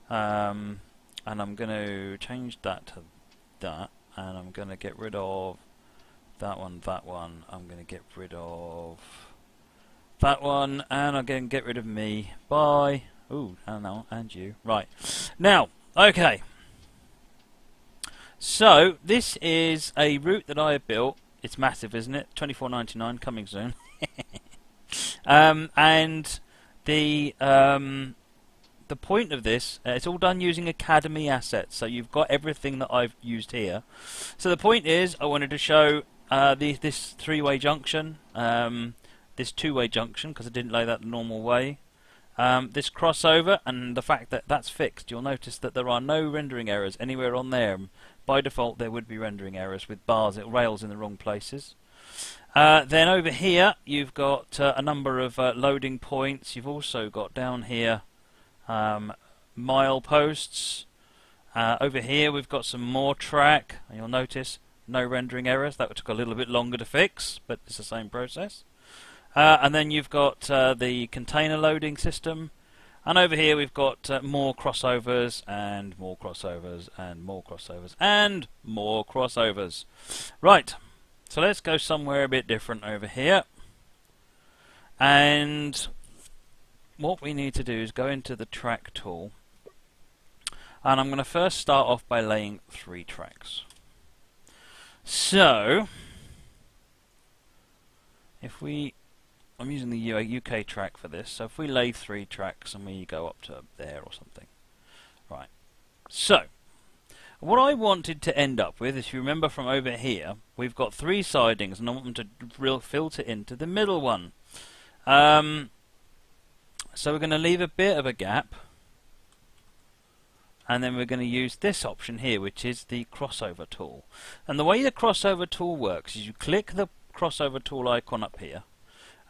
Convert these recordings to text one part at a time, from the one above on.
and I'm going to change that to that, and I'm going to get rid of that one, I'm going to get rid of that one, and I'm going to get rid of me. Bye. Ooh, and you. Right. Now, okay. So, this is a route that I have built. It's massive, isn't it? $24.99 coming soon. And the point of this, it's all done using Academy assets. So you've got everything that I've used here. So the point is, I wanted to show this three-way junction, this two-way junction, because I didn't lay that the normal way. This crossover, and the fact that that's fixed. You'll notice that there are no rendering errors anywhere on there. By default, there would be rendering errors with rails in the wrong places. Then over here, you've got a number of loading points. You've also got down here mileposts. Over here, we've got some more track. And you'll notice no rendering errors. That took a little bit longer to fix, but it's the same process. And then you've got the container loading system. And over here we've got more crossovers, and more crossovers, and more crossovers, and more crossovers. Right, so let's go somewhere a bit different over here. And what we need to do is go into the track tool. And I'm going to first start off by laying 3 tracks. So, if we... I'm using the UK track for this, so if we lay 3 tracks and we go up to there or something. Right. So, what I wanted to end up with, if you remember from over here, we've got 3 sidings and I want them to filter into the middle one. So we're going to leave a bit of a gap, and then we're going to use this option here, which is the crossover tool. And the way the crossover tool works is you click the crossover tool icon up here,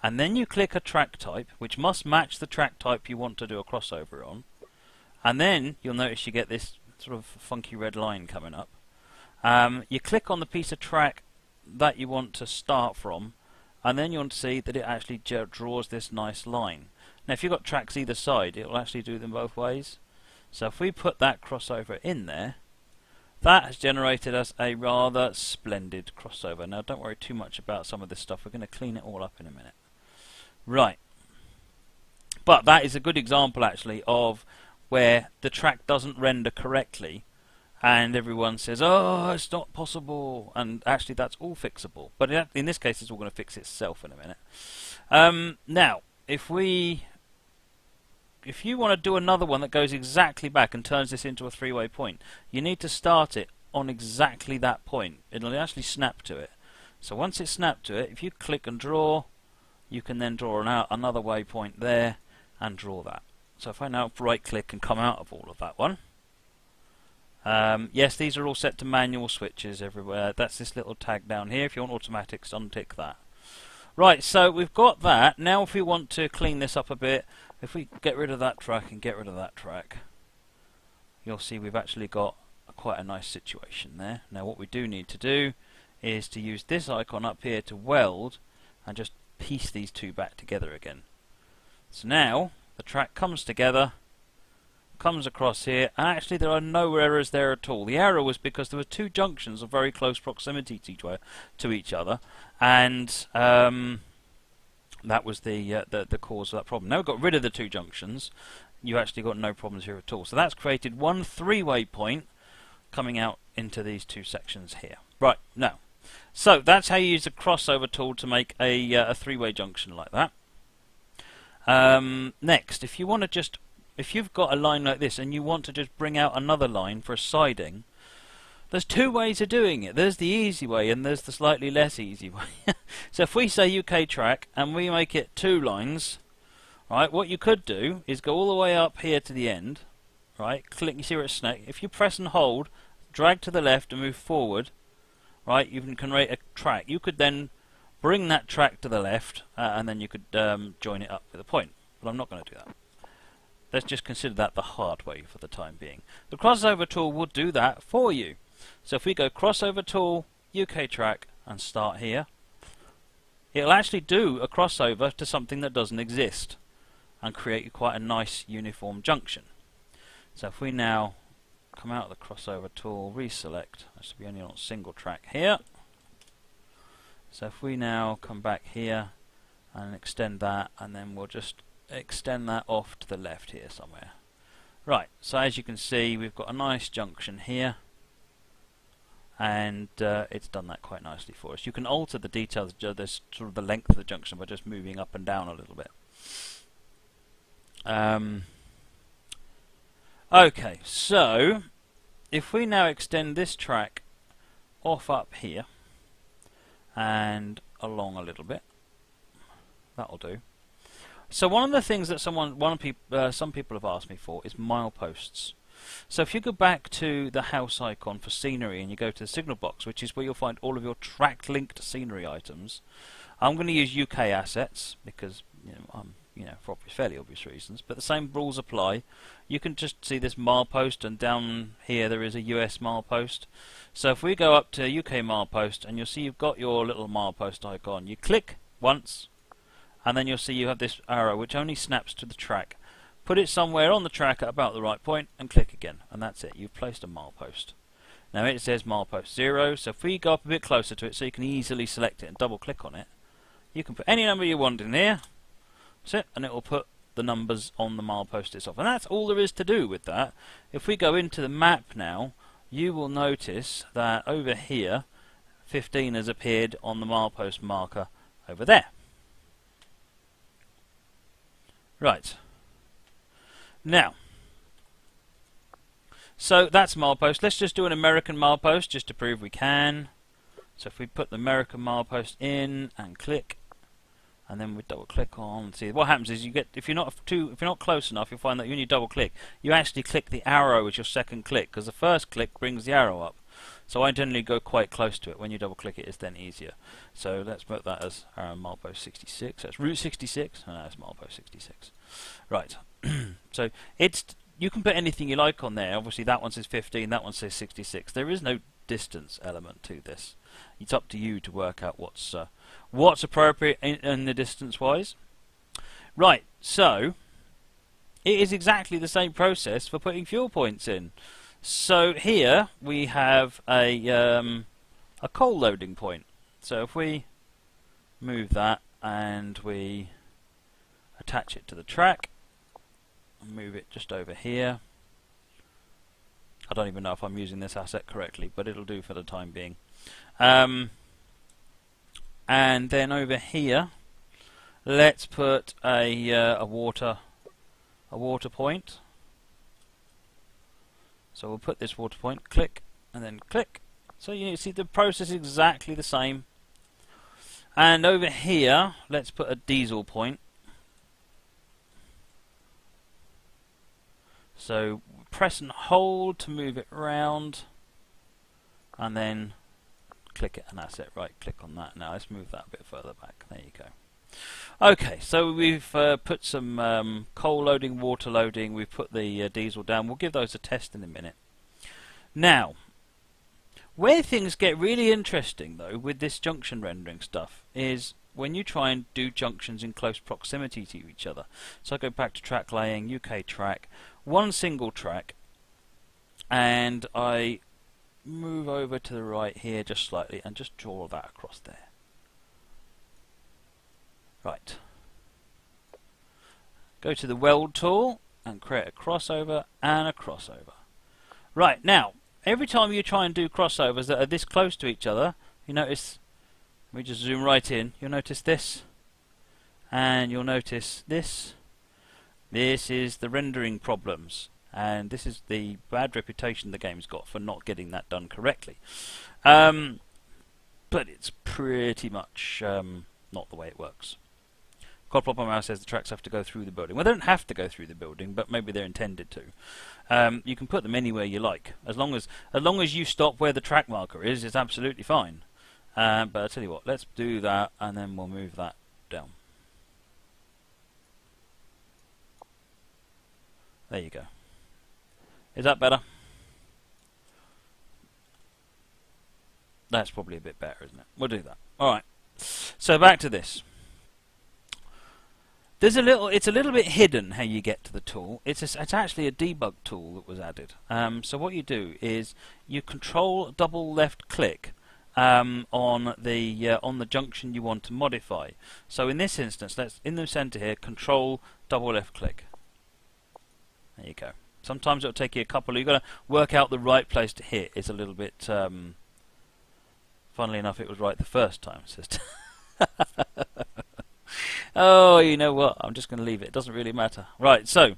and then you click a track type, which must match the track type you want to do a crossover on. And then you'll notice you get this sort of funky red line coming up. You click on the piece of track that you want to start from, and then you want to see that it actually draws this nice line. Now if you've got tracks either side, it will actually do them both ways. So if we put that crossover in there, that has generated us a rather splendid crossover. Now don't worry too much about some of this stuff, we're going to clean it all up in a minute. Right, but that is a good example actually of where the track doesn't render correctly and everyone says, oh, it's not possible, and actually that's all fixable. But in this case it's all going to fix itself in a minute. Now, if you want to do another one that goes exactly back and turns this into a 3-way point, you need to start it on exactly that point. It'll actually snap to it. So once it's snapped to it, if you click and draw, you can then draw another waypoint there and draw that. So if I now right click and come out of all of that one, yes, these are all set to manual switches everywhere. That's this little tag down here. If you want automatics, untick that. Right, so we've got that. Now if we want to clean this up a bit, if we get rid of that track and get rid of that track, you'll see we've actually got quite a nice situation there. Now what we do need to do is to use this icon up here to weld and just piece these 2 back together again. So now the track comes together, comes across here, and actually there are no errors there at all. The error was because there were 2 junctions of very close proximity to each other, and that was the cause of that problem. Now we've got rid of the 2 junctions, you actually got no problems here at all. So that's created one 3-way point coming out into these 2 sections here. Right, now, so that's how you use the crossover tool to make a 3-way junction like that. Next, if you've got a line like this and you want to just bring out another line for a siding, there's 2 ways of doing it. There's the easy way and there's the slightly less easy way. So if we say UK track and we make it 2 lines, right, what you could do is go all the way up here to the end, right, click, you see where it's snake, if you press and hold, drag to the left and move forward, right, you can create a track. You could then bring that track to the left and then you could join it up with a point. But I'm not going to do that. Let's just consider that the hard way for the time being. The crossover tool will do that for you. So if we go crossover tool, UK track, and start here, it'll actually do a crossover to something that doesn't exist and create quite a nice uniform junction. So if we now come out of the crossover tool, reselect, that should be only on single track here. So if we now come back here and extend that, and then we'll just extend that off to the left here somewhere. Right, so as you can see, we've got a nice junction here, and it's done that quite nicely for us. You can alter the details, this sort of the length of the junction, by just moving up and down a little bit. Okay, so if we now extend this track off up here and along a little bit, that'll do. So one of the things that some people have asked me for is mileposts. So if you go back to the house icon for scenery and you go to the signal box, which is where you'll find all of your track linked scenery items, I'm going to use UK assets because for fairly obvious reasons, but the same rules apply. You can just see this milepost, and down here there is a US milepost. So if we go up to UK milepost, and you'll see you've got your little milepost icon, you click once, and then you'll see you have this arrow which only snaps to the track. Put it somewhere on the track at about the right point and click again, and that's it. You've placed a milepost. Now it says milepost 0, so if we go up a bit closer to it so you can easily select it and double click on it, you can put any number you want in here, that's it, and it will put the numbers on the milepost itself. And that's all there is to do with that. If we go into the map now, you will notice that over here 15 has appeared on the milepost marker over there. Right. Now, so that's milepost. Let's just do an American milepost just to prove we can. So if we put the American milepost in and click, and then we double click on, see what happens is you get, if you're not close enough, you'll find that when you double click, you actually click the arrow as your second click, because the first click brings the arrow up. So I generally go quite close to it. When you double click it, it's then easier. So let's put that as milepost 66. That's Route 66. No, that's milepost 66. Right. So you can put anything you like on there. Obviously that one says 15, that one says 66. There is no distance element to this. It's up to you to work out what's appropriate in the distance wise. Right, so it is exactly the same process for putting fuel points in. So here we have a coal loading point. So if we move that and we attach it to the track and move it just over here. I don't even know if I'm using this asset correctly, but it'll do for the time being. And then over here, let's put a water point. So we'll put this water point, click, and then click. So you see the process is exactly the same. And over here, let's put a diesel point. So press and hold to move it around, and then click it, and that's it. Right, click on that. Now let's move that a bit further back. There you go. Okay, so we've put some coal loading, water loading, we've put the diesel down. We'll give those a test in a minute. Now, where things get really interesting though with this junction rendering stuff is when you try and do junctions in close proximity to each other. So I go back to track laying, UK track, one single track, and I move over to the right here just slightly and just draw that across there. Right. Go to the weld tool and create a crossover and a crossover. Right, now, every time you try and do crossovers that are this close to each other, you notice, let me just zoom right in, you'll notice this, and you'll notice this. This is the rendering problems, and this is the bad reputation the game's got for not getting that done correctly. But it's pretty much not the way it works. Quadplopper says the tracks have to go through the building. Well, they don't have to go through the building, but maybe they're intended to. You can put them anywhere you like, as long as you stop where the track marker is. It's absolutely fine. But I'll tell you what, let's do that, and then we'll move that down. There you go. Is that better? That's probably a bit better, isn't it? We'll do that. Alright. So back to this. It's a little bit hidden how you get to the tool. It's actually a debug tool that was added. So what you do is you control double left click on the junction you want to modify. So in this instance, let's in the center here, control double left click. There you go. Sometimes it'll take you a couple. You've got to work out the right place to hit. It's a little bit. Funnily enough, it was right the first time. Oh, you know what? I'm just going to leave it. It doesn't really matter. Right. So,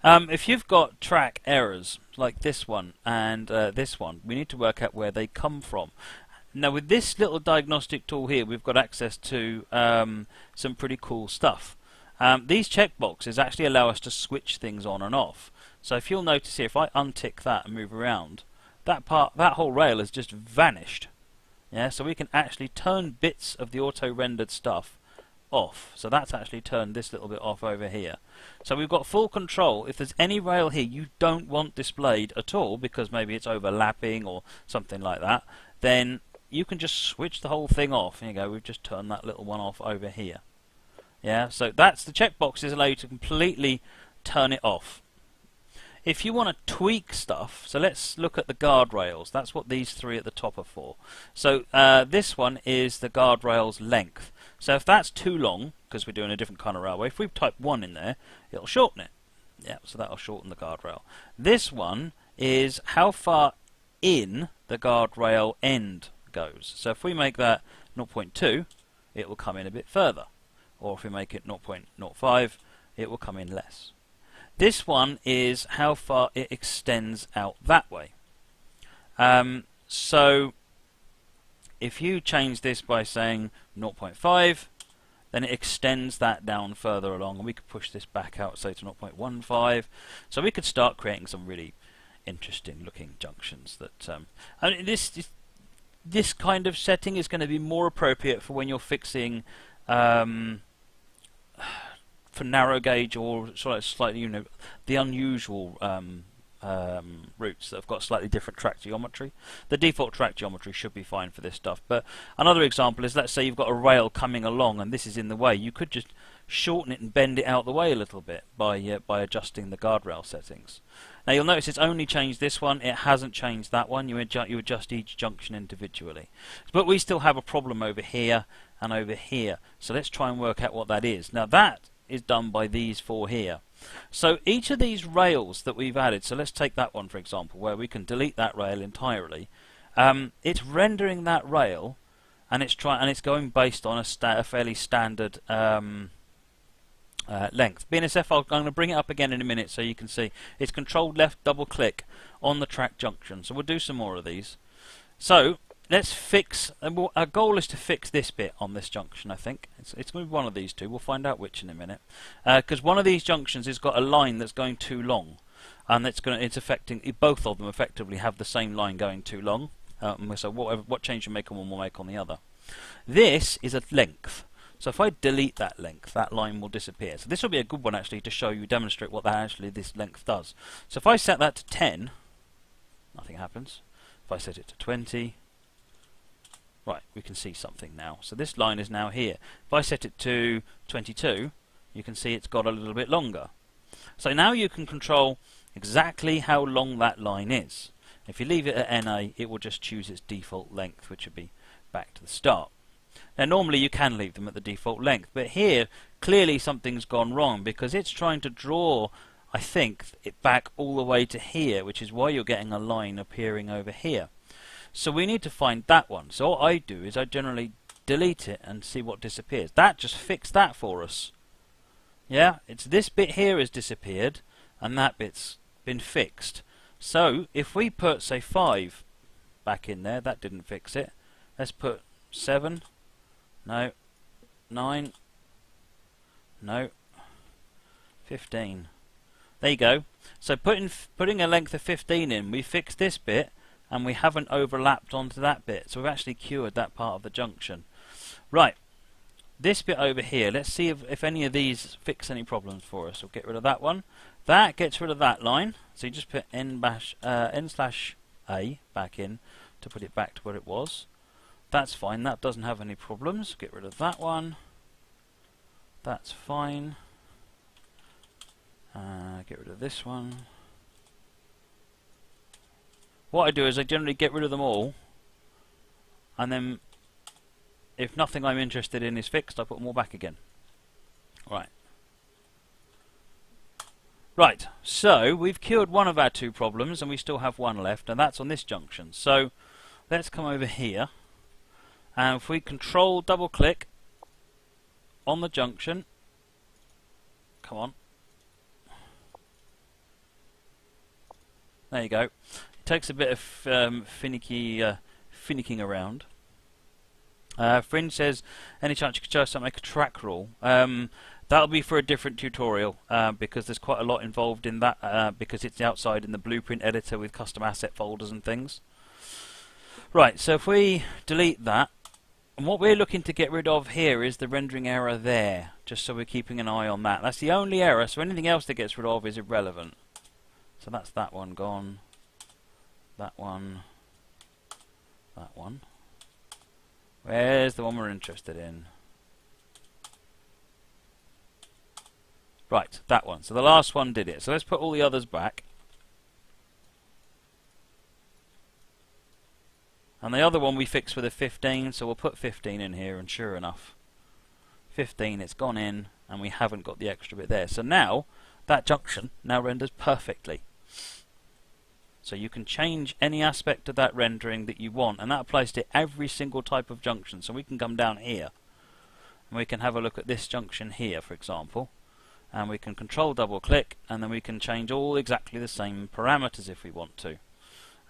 if you've got track errors like this one and this one, we need to work out where they come from. Now, with this little diagnostic tool here, we've got access to some pretty cool stuff. These checkboxes actually allow us to switch things on and off. So if you'll notice here, if I untick that and move around, that whole rail has just vanished. Yeah, so we can actually turn bits of the auto-rendered stuff off. So that's actually turned this little bit off over here. So we've got full control. If there's any rail here you don't want displayed at all, because maybe it's overlapping or something like that, then you can just switch the whole thing off. Here you go, we've just turned that little one off over here. Yeah, so that's the checkboxes allow you to completely turn it off. If you want to tweak stuff, so let's look at the guardrails. That's what these three at the top are for. So this one is the guardrail's length. So if that's too long, because we're doing a different kind of railway, if we type 1 in there, it'll shorten it. Yeah, so that'll shorten the guardrail. This one is how far in the guardrail end goes. So if we make that 0.2, it will come in a bit further. Or if we make it 0.05, it will come in less. This one is how far it extends out that way. So if you change this by saying 0.5, then it extends that down further along, and we could push this back out, say to 0.15. So we could start creating some really interesting looking junctions. That I mean, this kind of setting is going to be more appropriate for when you're fixing for narrow gauge or sort of slightly, the unusual routes that have got slightly different track geometry. The default track geometry should be fine for this stuff. But another example is, let's say you've got a rail coming along and this is in the way. You could just shorten it and bend it out the way a little bit by adjusting the guardrail settings. Now you'll notice it's only changed this one. It hasn't changed that one. You adjust each junction individually. But we still have a problem over here and over here. So let's try and work out what that is. Now that is done by these four here. So each of these rails that we've added, so let's take that one for example, where we can delete that rail entirely. It's rendering that rail, and it's going based on a fairly standard length. BNSF, I'm going to bring it up again in a minute so you can see. It's controlled left double click on the track junction. So we'll do some more of these. So let's fix, our goal is to fix this bit on this junction, I think. It's going to be one of these two. We'll find out which in a minute. Because one of these junctions has got a line that's going too long. And it's affecting, both of them effectively have the same line going too long. So what change you make on one will make on the other. This is a length. So if I delete that length, that line will disappear. So this will be a good one actually to show you, demonstrate what this length does. So if I set that to 10, nothing happens. If I set it to 20, right, we can see something now. So this line is now here. If I set it to 22, you can see it's got a little bit longer. So now you can control exactly how long that line is. If you leave it at NA, it will just choose its default length, which would be back to the start. Now normally you can leave them at the default length, but here clearly something's gone wrong because it's trying to draw, I think, it back all the way to here, which is why you're getting a line appearing over here. So we need to find that one. So what I do is I generally delete it and see what disappears. That just fixed that for us. Yeah, it's this bit here has disappeared and that bit's been fixed. So if we put, say, 5 back in there, that didn't fix it. Let's put 7. No. 9. No. 15. There you go. So putting a length of 15 in, we fixed this bit and we haven't overlapped onto that bit. So we've actually cured that part of the junction. Right. This bit over here, let's see if any of these fix any problems for us. We'll get rid of that one. That gets rid of that line. So you just put n/a back in to put it back to where it was. That's fine. That doesn't have any problems. Get rid of that one. That's fine. Get rid of this one. What I do is I generally get rid of them all, and then if nothing I'm interested in is fixed, I put them all back again. Right. Right, so we've cured one of our two problems and we still have one left, and that's on this junction. So let's come over here, and if we control double click on the junction, come on, there you go. It takes a bit of finicking around. Fringe says, any chance you could show us how to make a track rule? That'll be for a different tutorial, because there's quite a lot involved in that, because it's outside in the blueprint editor with custom asset folders and things. Right, so if we delete that, and what we're looking to get rid of here is the rendering error there, just so we're keeping an eye on that. That's the only error, so anything else that gets rid of is irrelevant. So that's that one gone, that one, that one. Where's the one we're interested in? Right, that one. So the last one did it. So let's put all the others back. And the other one we fixed with a 15, so we'll put 15 in here, and sure enough, 15, it's gone in, and we haven't got the extra bit there. So now, that junction now renders perfectly. So you can change any aspect of that rendering that you want, and that applies to every single type of junction. So we can come down here, and we can have a look at this junction here, for example. And we can control double click, and then we can change all exactly the same parameters if we want to.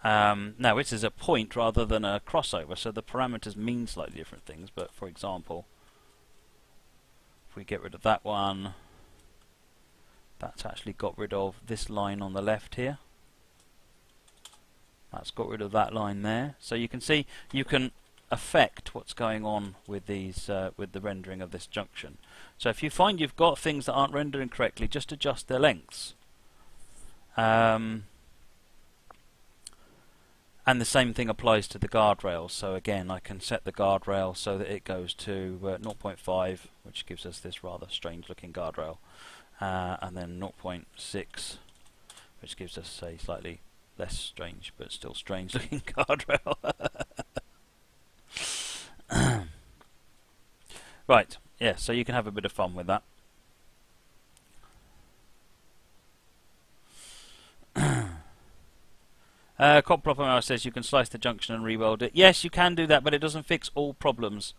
Now this is a point rather than a crossover, so the parameters mean slightly different things, but for example, if we get rid of that one, that's actually got rid of this line on the left here. That's got rid of that line there. So you can see you can affect what's going on with these with the rendering of this junction. So if you find you've got things that aren't rendering correctly, just adjust their lengths. And the same thing applies to the guardrail. So again, I can set the guardrail so that it goes to 0.5, which gives us this rather strange looking guardrail, and then 0.6, which gives us a slightly less strange but still strange looking guardrail. Right, yeah, so you can have a bit of fun with that. Coppropower says you can slice the junction and re-weld it. Yes, you can do that, but it doesn't fix all problems.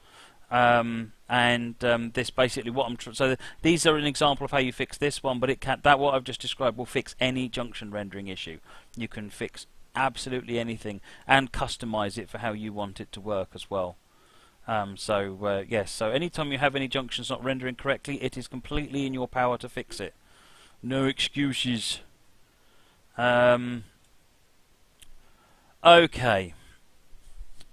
This basically what I'm so these are an example of how you fix this one, but it can't. That what I've just described will fix any junction rendering issue. You can fix absolutely anything and customize it for how you want it to work as well. Yes, so anytime you have any junctions not rendering correctly, it is completely in your power to fix it. No excuses. Okay,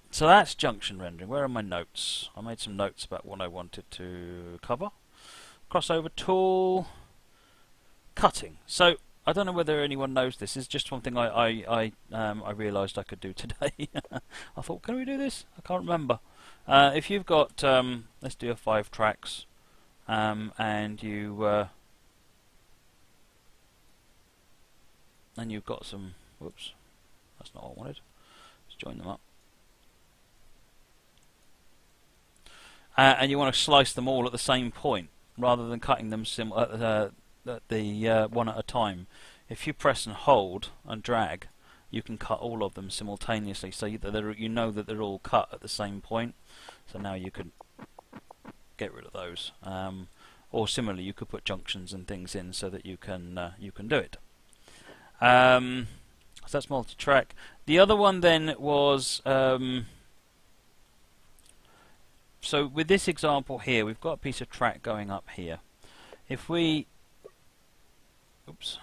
so that's junction rendering. Where are my notes? I made some notes about what I wanted to cover. Crossover tool, cutting. So I don't know whether anyone knows this. It's just one thing I realised I could do today. I thought, can we do this? I can't remember. If you've got, let's do a 5 tracks, and you've got some. Whoops. That's not what I wanted. Let's join them up. And you want to slice them all at the same point, rather than cutting them one at a time. If you press and hold and drag, you can cut all of them simultaneously, so you know that they're all cut at the same point. So now you can get rid of those. Or similarly, you could put junctions and things in so that you can do it. So that's multi-track. The other one then was, so with this example here, we've got a piece of track going up here. If we, oops,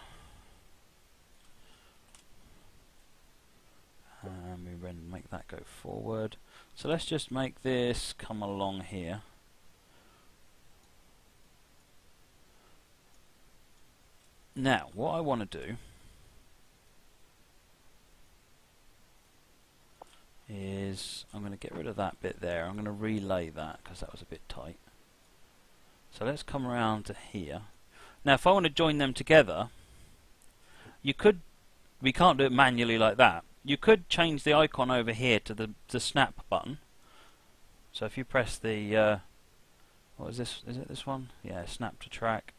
we make that go forward. So let's just make this come along here. Now, what I want to do is I'm going to get rid of that bit there. I'm going to relay that because that was a bit tight. So let's come around to here. Now if I want to join them together, you could, we can't do it manually like that. You could change the icon over here to the snap button. So if you press the, what is this? Is it this one? Yeah, snap to track.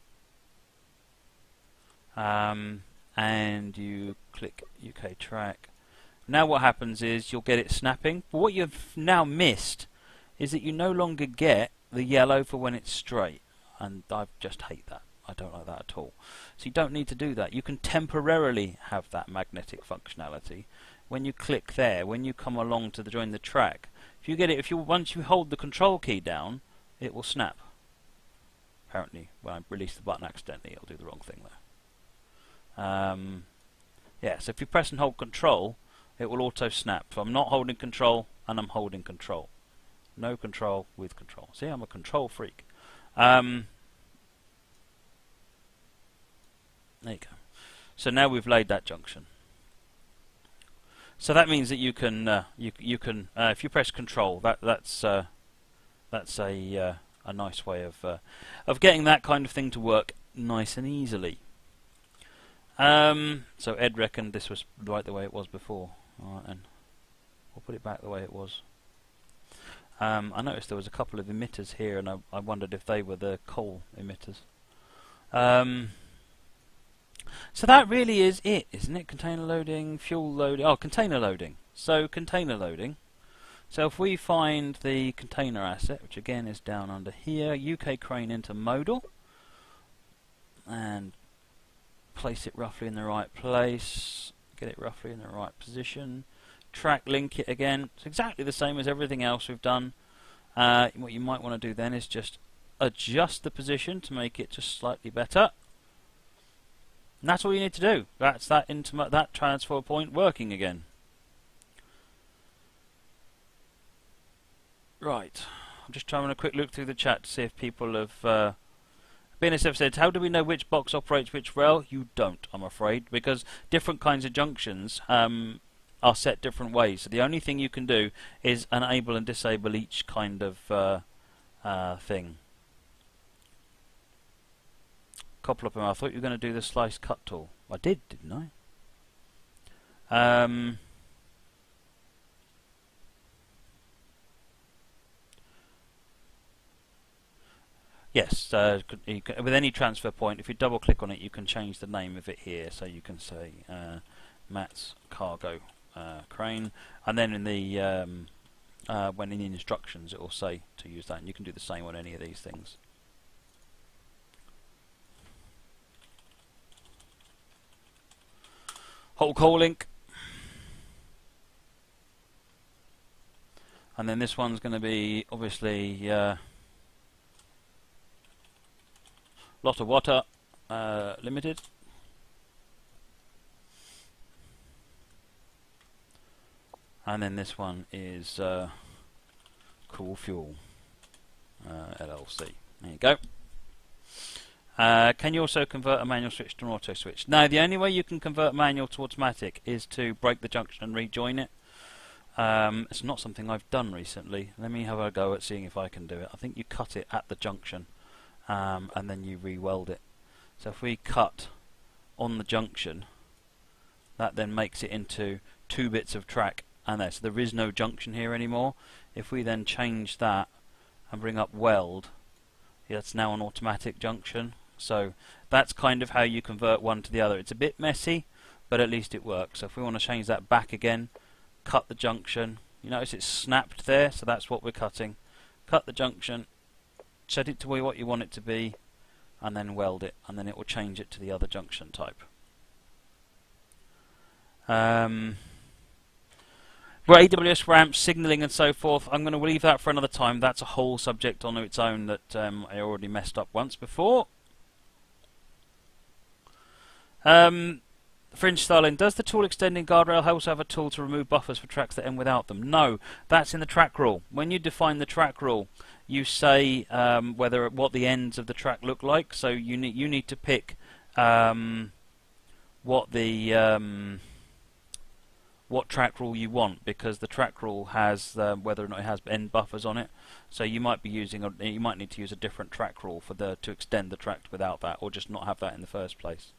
And you click UK track. Now what happens is you'll get it snapping. But what you've now missed is that you no longer get the yellow for when it's straight. And I just hate that. I don't like that at all. So you don't need to do that. You can temporarily have that magnetic functionality. When you click there, when you come along to join the track, if you get it, once you hold the control key down, it will snap. Apparently, when I release the button accidentally, it'll do the wrong thing there. Yeah, so if you press and hold control, it will auto snap. So I'm not holding control and I'm holding control. No control with control. See, I'm a control freak. There you go. So now we've laid that junction. So that means that you can if you press control, that's a nice way of getting that kind of thing to work nice and easily. So Ed reckoned this was right the way it was before. Alright then, we'll put it back the way it was. I noticed there was a couple of emitters here, and I wondered if they were the coal emitters. So that really is it, isn't it? Container loading, fuel loading. Oh, container loading. So container loading. So if we find the container asset, which again is down under here, UK crane into modal, and place it roughly in the right place, get it roughly in the right position, track link it again. It's exactly the same as everything else we've done. What you might want to do then is just adjust the position to make it just slightly better. And that's all you need to do. That's that transfer point working again. Right. I'm just trying a quick look through the chat to see if people have BNSF said, how do we know which box operates which rail? You don't, I'm afraid, because different kinds of junctions are set different ways. So the only thing you can do is enable and disable each kind of thing. Couple of them. I thought you were going to do the slice cut tool. I did, didn't I? Yes, with any transfer point, if you double click on it, you can change the name of it here. So you can say Matt's cargo crane, and then in the when in the instructions, it will say to use that, and you can do the same on any of these things. Whole coal link, and then this one's going to be obviously lot of water limited, and then this one is Cool Fuel LLC. There you go. Can you also convert a manual switch to an auto switch? No, the only way you can convert manual to automatic is to break the junction and rejoin it. It's not something I've done recently. Let me have a go at seeing if I can do it. I think you cut it at the junction and then you re-weld it. So if we cut on the junction, that then makes it into 2 bits of track and there. So there is no junction here anymore. If we then change that and bring up weld, it's now an automatic junction. So that's kind of how you convert one to the other. It's a bit messy, but at least it works. So if we want to change that back again, cut the junction. You notice it's snapped there, so that's what we're cutting. Cut the junction, set it to what you want it to be, and then weld it, and then it will change it to the other junction type. Well, AWS ramps, signaling and so forth, I'm going to leave that for another time. That's a whole subject on its own that I already messed up once before. Fringe Starling, does the tool extending guardrail also have a tool to remove buffers for tracks that end without them? No, that's in the track rule. When you define the track rule, you say what the ends of the track look like. So you need to pick what the what track rule you want, because the track rule has whether or not it has end buffers on it. So you might be using you might need to use a different track rule for to extend the track without that, or just not have that in the first place.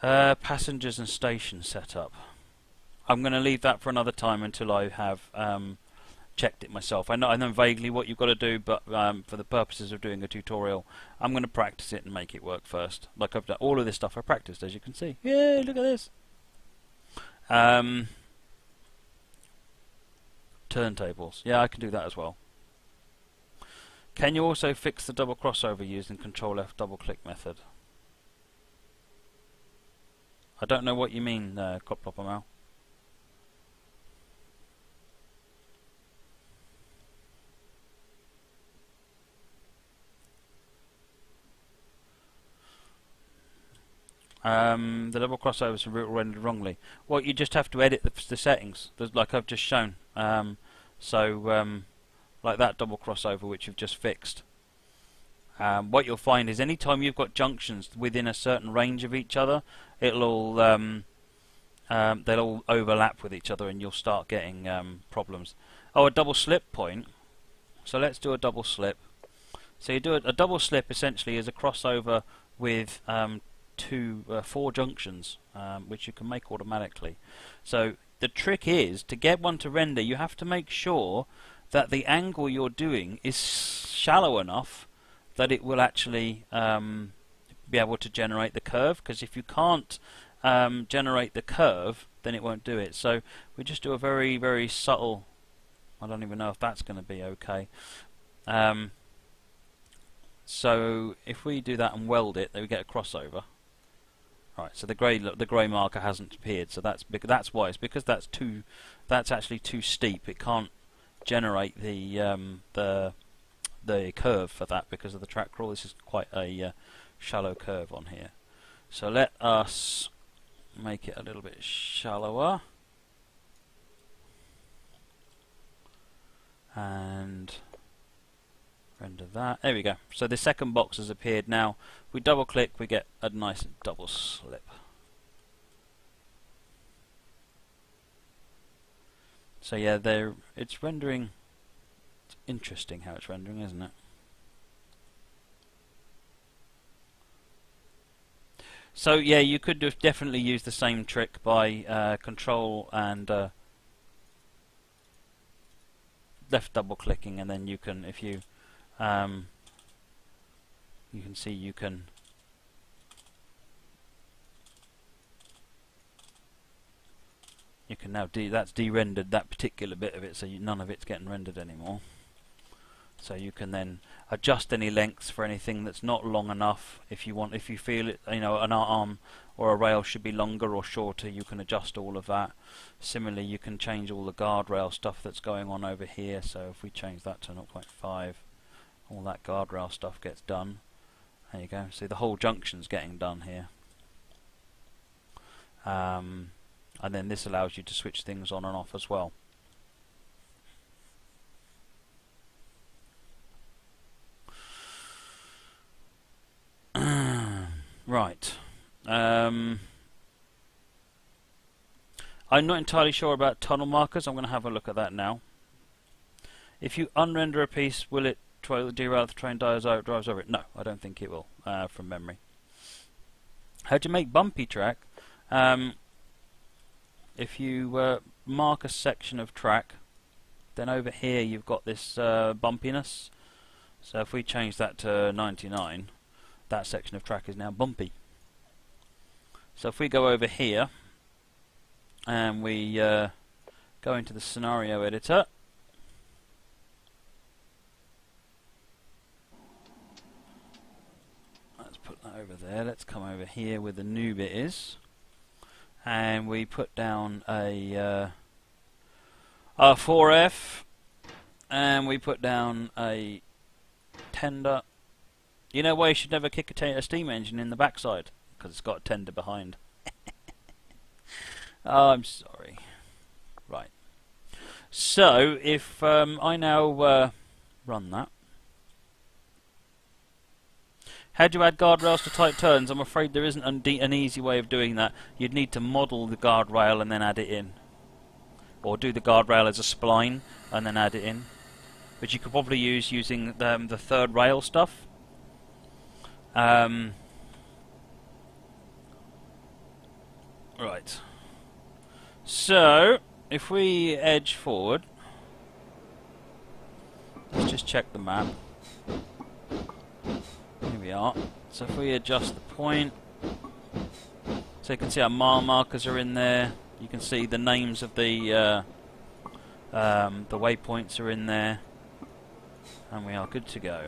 Passengers and station setup. I'm going to leave that for another time until I have checked it myself. I know vaguely what you've got to do, but for the purposes of doing a tutorial, I'm going to practice it and make it work first. Like I've done all of this stuff, I practiced, as you can see. Yay! Look at this. Turntables. Yeah, I can do that as well. Can you also fix the double crossover using Control F double click method? I don't know what you mean, Copploppermal. The double crossovers are rendered wrongly. Well, you just have to edit the settings, like I've just shown. Like that double crossover which you've just fixed. What you'll find is any time you've got junctions within a certain range of each other, it'll all they'll all overlap with each other, and you'll start getting problems. Oh, a double slip point. So let's do a double slip. So you do a double slip essentially is a crossover with 4 junctions, which you can make automatically. So the trick is, to get one to render, you have to make sure that the angle you're doing is shallow enough that it will actually be able to generate the curve, because if you can't generate the curve, then it won't do it. So we just do a very, very subtle, I don't even know if that's going to be okay. So if we do that and weld it, then we get a crossover. Right, so the grey marker hasn't appeared, so that's why. It's because that's actually too steep. It can't generate the curve for that because of the track rule. This is quite a shallow curve on here. So let us make it a little bit shallower, and render that. There we go. So the second box has appeared now. If we double click, we get a nice double slip. So yeah, it's rendering. It's interesting how it's rendering, isn't it? So yeah, you could definitely use the same trick by control and left double clicking, and then you can, if you can see you can now that's de-rendered that particular bit of it, so none of it's getting rendered anymore. So you can then adjust any lengths for anything that's not long enough. If you feel it, an arm or a rail should be longer or shorter, you can adjust all of that. Similarly, you can change all the guardrail stuff that's going on over here. So if we change that to 0.5, all that guardrail stuff gets done. There you go. See, the whole junction's getting done here. And then this allows you to switch things on and off as well. Right. I'm not entirely sure about tunnel markers. I'm going to have a look at that now. If you unrender a piece, will it derail the train drives over it? No, I don't think it will, from memory. How do you make bumpy track? If you mark a section of track, then over here you've got this bumpiness. So if we change that to 99, that section of track is now bumpy. So if we go over here and we go into the scenario editor, let's put that over there. Let's come over here where the new bit is, and we put down a 4F, and we put down a tender. You know why you should never kick a steam engine in the backside? Because it's got a tender behind. Oh, I'm sorry. Right. So if I now run that, How do you add guardrails to tight turns? I'm afraid there isn't an easy way of doing that. You'd need to model the guardrail and then add it in. Or do the guardrail as a spline and then add it in. Which you could probably use using the third rail stuff. Right. So, if we edge forward, let's just check the map. Here we are. So if we adjust the point, so you can see our mile markers are in there. You can see the names of the waypoints are in there, and we are good to go.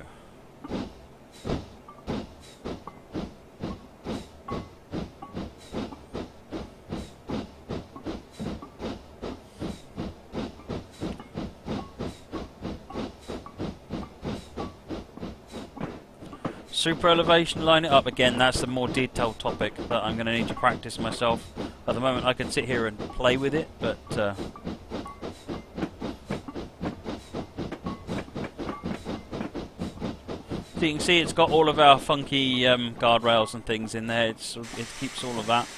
Super elevation, line it up. Again, that's a more detailed topic that I'm going to need to practice myself. At the moment I can sit here and play with it, but so you can see it's got all of our funky guardrails and things in there. It keeps all of that.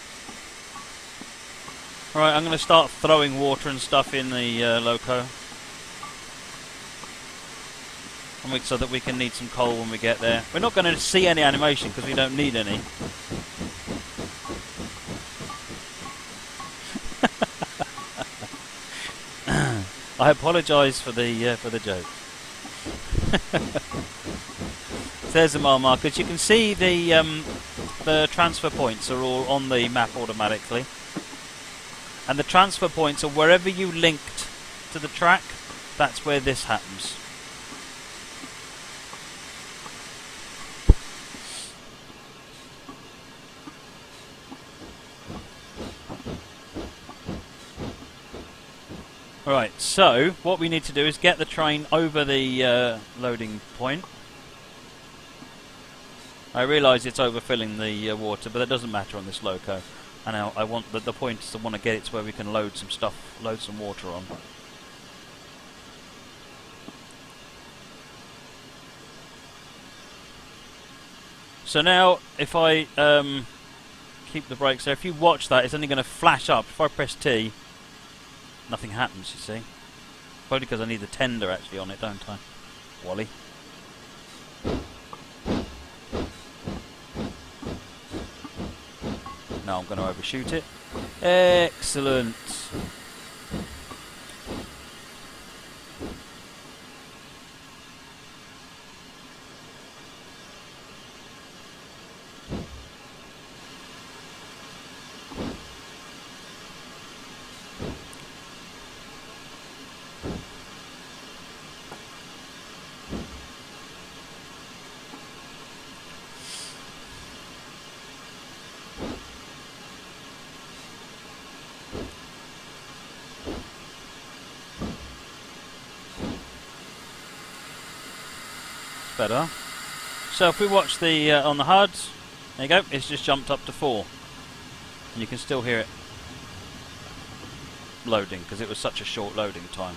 Right, I'm going to start throwing water and stuff in the loco. So that we can need some coal when we get there. We're not going to see any animation because we don't need any. I apologise for the joke. There's the mile markers. You can see the transfer points are all on the map automatically, and the transfer points are wherever you linked to the track. That's where this happens. Right, so what we need to do is get the train over the loading point. I realise it's overfilling the water, but that doesn't matter on this loco. And I want the point is to want to get it to where we can load some stuff, load some water on. So now, if I keep the brakes there, if you watch that, it's only going to flash up. If I press T, nothing happens, you see. Probably because I need the tender actually on it, don't I? Wally. Now I'm going to overshoot it. Excellent. Better. So if we watch the on the HUD, there you go, it's just jumped up to 4. And you can still hear it loading because it was such a short loading time.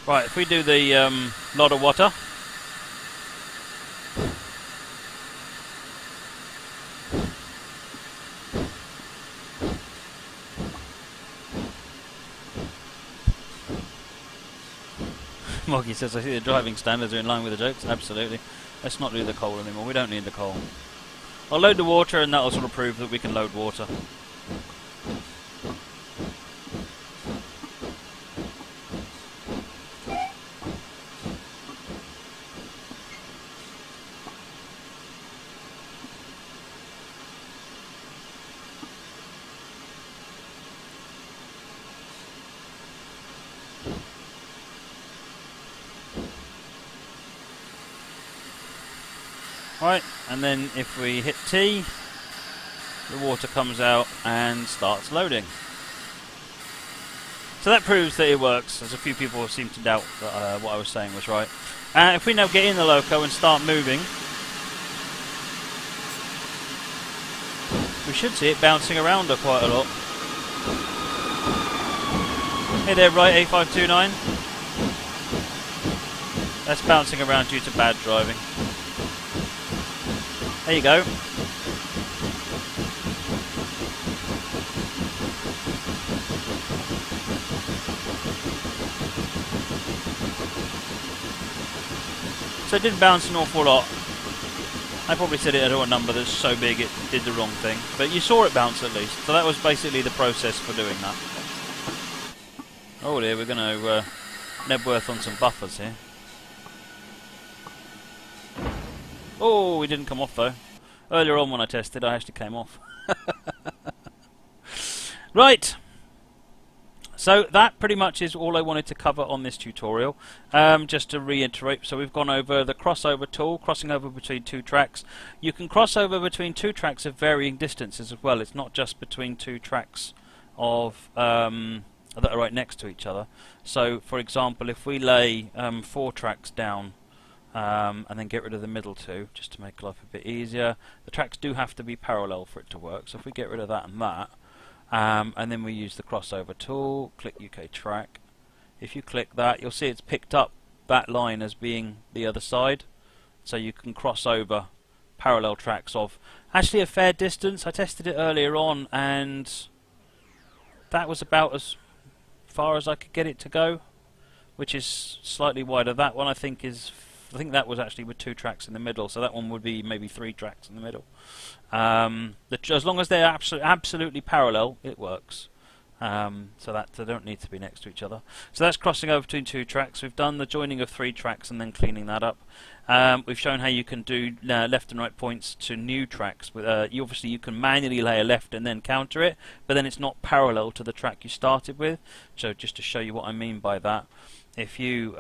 Right, if we do the lot of water. Moggy says, I see the driving standards are in line with the jokes. Absolutely. Let's not do the coal anymore. We don't need the coal. I'll load the water and that'll sort of prove that we can load water. Right, and then if we hit T, the water comes out and starts loading. So that proves that it works, as a few people seem to doubt that what I was saying was right. If we now get in the loco and start moving, we should see it bouncing around quite a lot. Hey there, right, A529. That's bouncing around due to bad driving. There you go. So it didn't bounce an awful lot. I probably said it at a number that's so big it did the wrong thing. But you saw it bounce at least. So that was basically the process for doing that. Oh dear, we're going to Nebworth on some buffers here. Oh, we didn't come off though. Earlier on when I tested, I actually came off. Right. So that pretty much is all I wanted to cover on this tutorial. Just to reiterate, so we've gone over the crossover tool, crossing over between two tracks. You can cross over between two tracks of varying distances as well. It's not just between two tracks of that are right next to each other. So, for example, if we lay 4 tracks down and then get rid of the middle 2, just to make life a bit easier, the tracks do have to be parallel for it to work. So if we get rid of that and that, and then we use the crossover tool, click UK track. If you click that, you'll see it's picked up that line as being the other side, so you can cross over parallel tracks of actually a fair distance. I tested it earlier on and that was about as far as I could get it to go, which is slightly wider. That one I think that was actually with 2 tracks in the middle, so that one would be maybe 3 tracks in the middle. As long as they're absolutely parallel, it works. So that they don't need to be next to each other. So that's crossing over between 2 tracks. We've done the joining of 3 tracks and then cleaning that up. We've shown how you can do left and right points to new tracks. Obviously you can manually lay a left and then counter it, but then it's not parallel to the track you started with. So just to show you what I mean by that, if you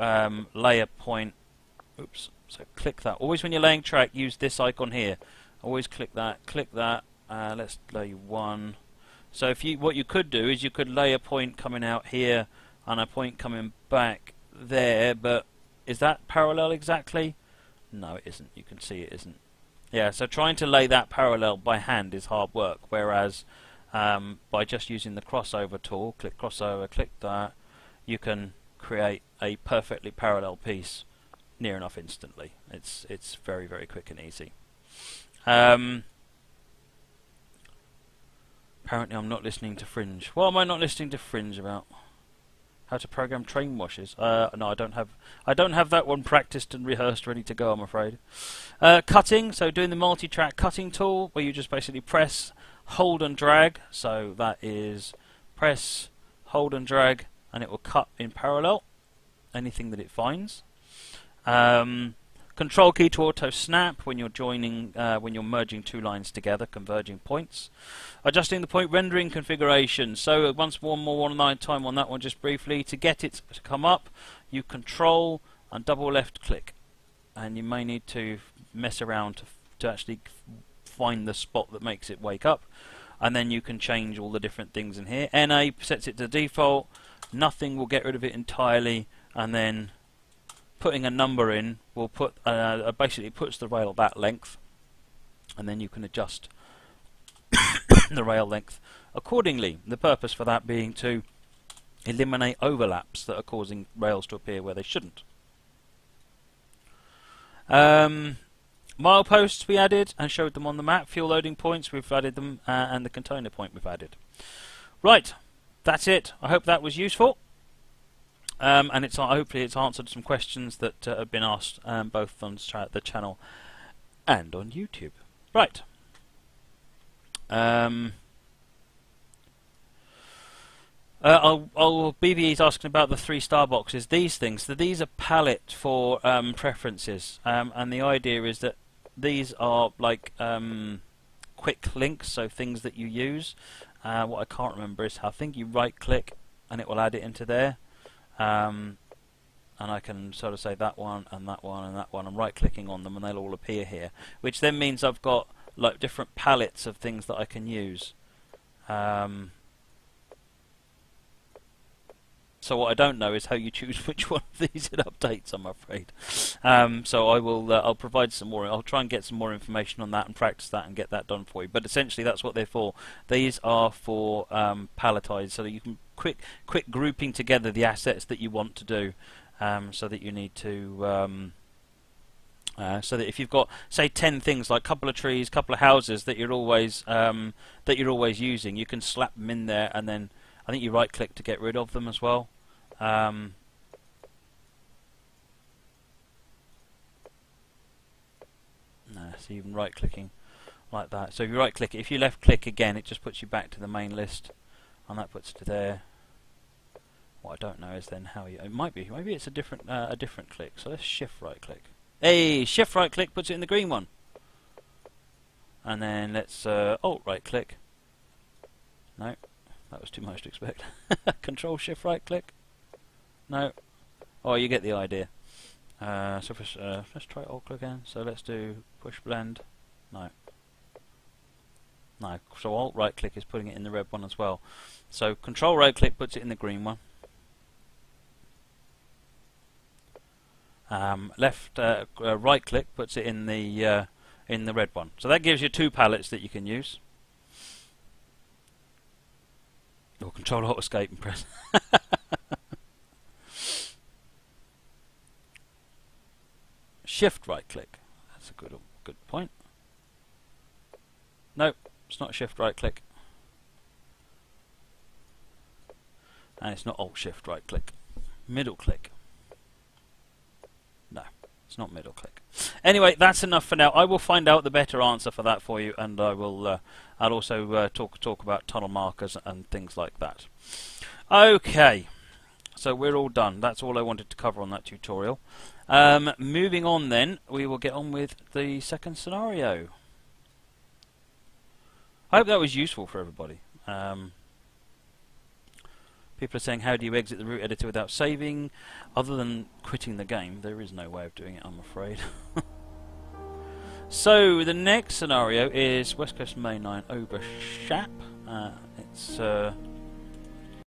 lay a point, oops, so click that. Always when you're laying track, use this icon here. Always click that, let's lay 1. So what you could do is you could lay a point coming out here and a point coming back there, but is that parallel exactly? No, it isn't. You can see it isn't. Yeah, so trying to lay that parallel by hand is hard work, whereas by just using the crossover tool, click crossover, click that, you can create a perfectly parallel piece near enough instantly. It's very, very quick and easy. Apparently I'm not listening to Fringe. What am I not listening to Fringe about? How to program train washes? No, I don't have that one practiced and rehearsed ready to go, I'm afraid. Cutting, so doing the multi-track cutting tool, where you just basically press, hold and drag. So that is press, hold and drag, and it will cut in parallel anything that it finds. Control key to auto snap when you're joining, when you're merging 2 lines together, converging points. Adjusting the point rendering configuration. So once one time on that one, just briefly, to get it to come up, you control and double left click, and you may need to mess around to actually find the spot that makes it wake up, and then you can change all the different things in here. NA sets it to default. Nothing will get rid of it entirely, and then putting a number in will put basically puts the rail that length, and then you can adjust the rail length accordingly. The purpose for that being to eliminate overlaps that are causing rails to appear where they shouldn't. Mileposts we added and showed them on the map. Fuel loading points, we've added them, and the container point we've added. Right, that's it. I hope that was useful. And hopefully it's answered some questions that have been asked both on the channel and on YouTube. Right. BBE's asking about the 3-star boxes. These things, so these are palette for preferences, and the idea is that these are like quick links, so things that you use. What I can't remember is how I think you right click and it will add it into there. And I can sort of say that one and that one and that one. I'm right clicking on them and they'll all appear here, which then means I've got like different palettes of things that I can use. So what I don't know is how you choose which one of these it updates, I'm afraid. So I will I'll provide some more. I'll try and get some more information on that and practice that and get that done for you. But essentially that's what they're for. These are for palletized, so that you can quick grouping together the assets that you want to do, so that you need to So that if you've got, say, 10 things like a couple of trees, a couple of houses that you're always using, you can slap them in there, and then I think you right-click to get rid of them as well. So even right-clicking like that. So if you right-click it, if you left-click again, it just puts you back to the main list, and that puts it to there. What I don't know is then how you. It might be. Maybe it's a different click. So let's shift right-click. Hey, shift right-click puts it in the green one. And then let's alt right-click. No, that was too much to expect. Control shift right-click. No. Oh, you get the idea. So let's try alt-click again. So let's do push blend. No. No. So alt right-click is putting it in the red one as well. So control right-click puts it in the green one. Right-click puts it in the red one. So that gives you 2 palettes that you can use. Or control alt escape and press. Shift right-click. That's a good point. No, it's not shift right-click. And it's not alt shift right-click. Middle click. No, it's not middle click. Anyway, that's enough for now. I will find out the better answer for that for you, and I will. I'll also talk about tunnel markers and things like that. Okay, so we're all done. That's all I wanted to cover on that tutorial. Moving on, then we will get on with the second scenario. I hope that was useful for everybody. People are saying, how do you exit the root editor without saving? Other than quitting the game, there is no way of doing it, I'm afraid. So, the next scenario is West Coast Main Line Oberschap. It's